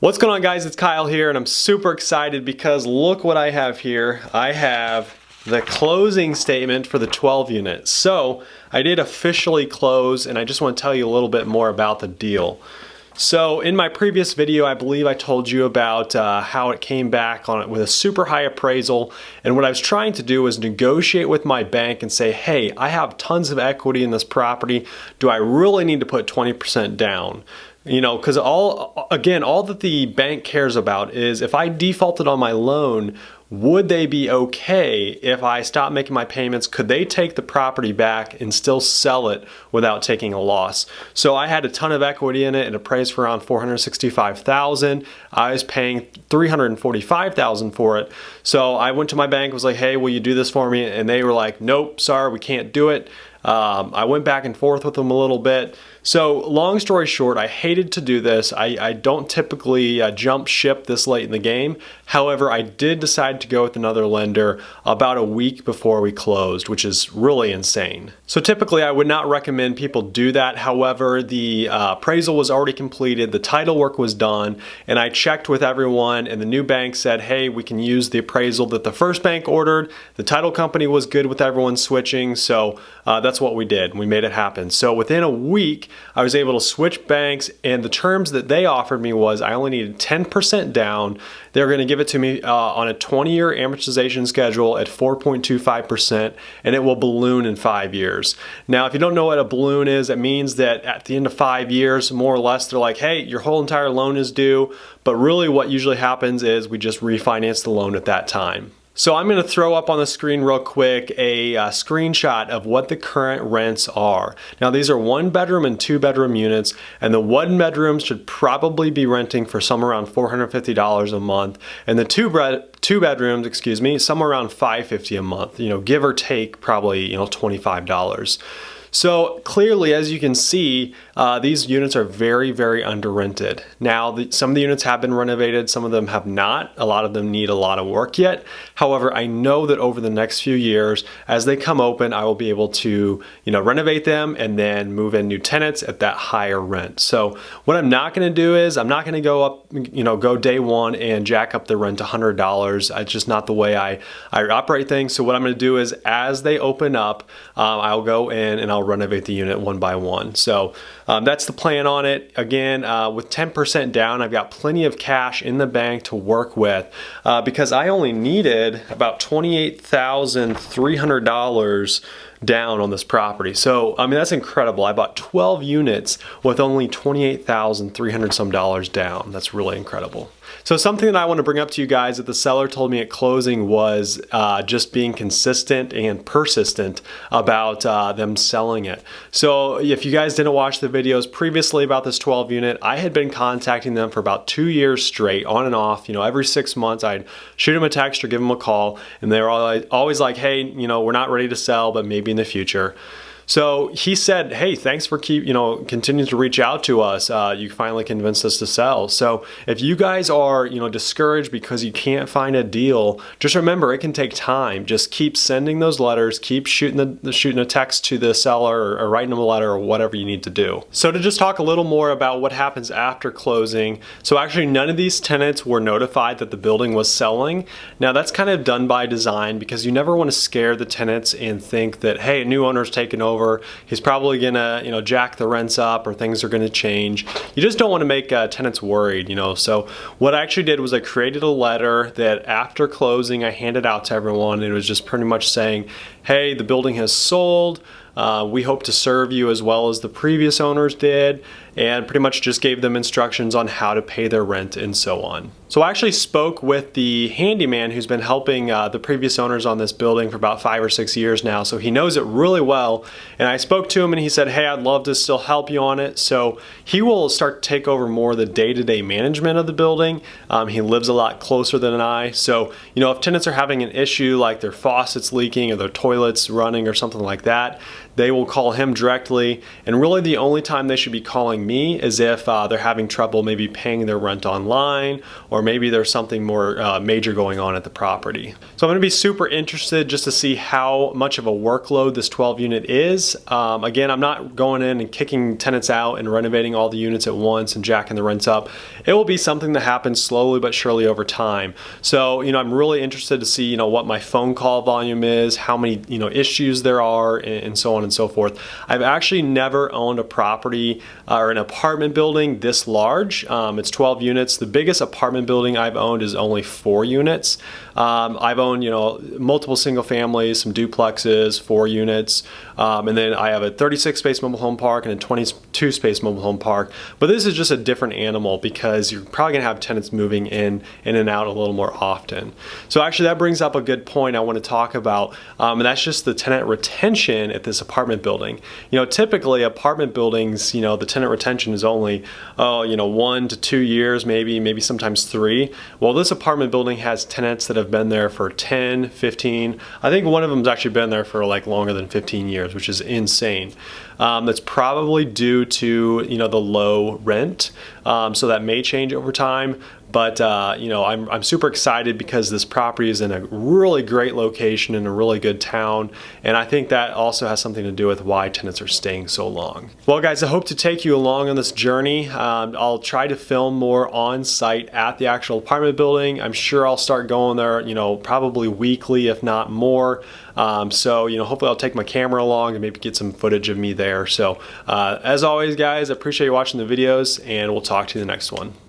What's going on, guys? It's Kyle here, and I'm super excited because look what I have here. I have the closing statement for the 12 units. So I did officially close, and I just want to tell you a little bit more about the deal. So in my previous video, I believe I told you about how it came back on it with a super high appraisal, and what I was trying to do was negotiate with my bank and say, hey, I have tons of equity in this property. Do I really need to put 20% down? You know, because all that the bank cares about is if I defaulted on my loan, would they be okay if I stop making my payments? Could they take the property back and still sell it without taking a loss? So I had a ton of equity in it. It appraised for around $465,000. I was paying $345,000 for it. So I went to my bank, was like, hey, will you do this for me? And they were like, nope, sorry, we can't do it. I went back and forth with them a little bit. So long story short, I hated to do this. I don't typically jump ship this late in the game. However, I did decide to go with another lender about a week before we closed, which is really insane. So typically I would not recommend people do that. However, the appraisal was already completed, the title work was done, and I checked with everyone, and the new bank said, hey, we can use the appraisal that the first bank ordered. The title company was good with everyone switching, so that's what we did. We made it happen. So within a week, I was able to switch banks, and the terms that they offered me was I only needed 10% down. They were going to give it to me on a 20-year amortization schedule at 4.25%, and it will balloon in 5 years. Now, if you don't know what a balloon is, it means that at the end of 5 years, more or less, they're like, hey, your whole entire loan is due. But really what usually happens is we just refinance the loan at that time. So I'm going to throw up on the screen real quick a screenshot of what the current rents are. Now these are 1-bedroom and 2-bedroom units, and the 1-bedroom should probably be renting for somewhere around $450 a month, and the two bedrooms, somewhere around $550 a month, give or take probably, $25. So clearly, as you can see, these units are very, very under rented. Now, some of the units have been renovated, some of them have not. A lot of them need a lot of work yet. However, I know that over the next few years, as they come open, I will be able to, renovate them and then move in new tenants at that higher rent. So what I'm not going to do is I'm not going to go up, go day one and jack up the rent $100. It's just not the way I operate things. So what I'm going to do is as they open up, I'll go in and I'll renovate the unit one by one. So that's the plan on it. Again, with 10% down, I've got plenty of cash in the bank to work with because I only needed about $28,300 down on this property. So, I mean, that's incredible. I bought 12 units with only $28,300 some down. That's really incredible. So something that I want to bring up to you guys that the seller told me at closing was just being consistent and persistent about them selling it. So if you guys didn't watch the videos previously about this 12 unit, I had been contacting them for about 2 years straight, on and off. Every 6 months I'd shoot them a text or give them a call, and they were always like, hey, we're not ready to sell, but maybe in the future. So he said, hey, thanks for continuing to reach out to us. You finally convinced us to sell. So if you guys are, discouraged because you can't find a deal, just remember it can take time. Just keep sending those letters, keep shooting a text to the seller or writing them a letter or whatever you need to do. So to just talk a little more about what happens after closing. So actually none of these tenants were notified that the building was selling. Now that's kind of done by design because you never want to scare the tenants and think that, hey, a new owner's taken over. He's probably gonna, jack the rents up or things are gonna change. You just don't want to make tenants worried, So what I actually did was I created a letter that after closing I handed out to everyone. It was just pretty much saying, hey, the building has sold. We hope to serve you as well as the previous owners did, and pretty much just gave them instructions on how to pay their rent and so on. So I actually spoke with the handyman who's been helping the previous owners on this building for about 5 or 6 years now, so he knows it really well. And I spoke to him and he said, hey, I'd love to still help you on it. So he will start to take over more of the day-to-day management of the building. He lives a lot closer than I. So, if tenants are having an issue like their faucets leaking or their toilets running or something like that, they will call him directly, and really the only time they should be calling me is if they're having trouble maybe paying their rent online, or maybe there's something more major going on at the property. So I'm going to be super interested just to see how much of a workload this 12 unit is. Again, I'm not going in and kicking tenants out and renovating all the units at once and jacking the rents up. It will be something that happens slowly but surely over time. So, I'm really interested to see, what my phone call volume is, how many, issues there are, and so on and so forth. I've actually never owned a property or an apartment building this large. It's 12 units. The biggest apartment building I've owned is only 4 units. I've owned, multiple single families, some duplexes, 4 units, and then I have a 36 space mobile home park and a 22 space mobile home park. But this is just a different animal because you're probably gonna have tenants moving in and out a little more often. So actually that brings up a good point I want to talk about, and that's just the tenant retention at this apartment building. Typically apartment buildings, the tenant retention is only 1 to 2 years, maybe sometimes 3. Well, this apartment building has tenants that have been there for 10, 15. I think one of them's actually been there for like longer than 15 years, which is insane. That's probably due to the low rent, so that may change over time. But I'm super excited because this property is in a really great location in a really good town, and I think that also has something to do with why tenants are staying so long. Well, guys, I hope to take you along on this journey. I'll try to film more on site at the actual apartment building. I'm sure I'll start going there, probably weekly, if not more. So hopefully I'll take my camera along and maybe get some footage of me there. So as always, guys, I appreciate you watching the videos, and we'll talk to you in the next one.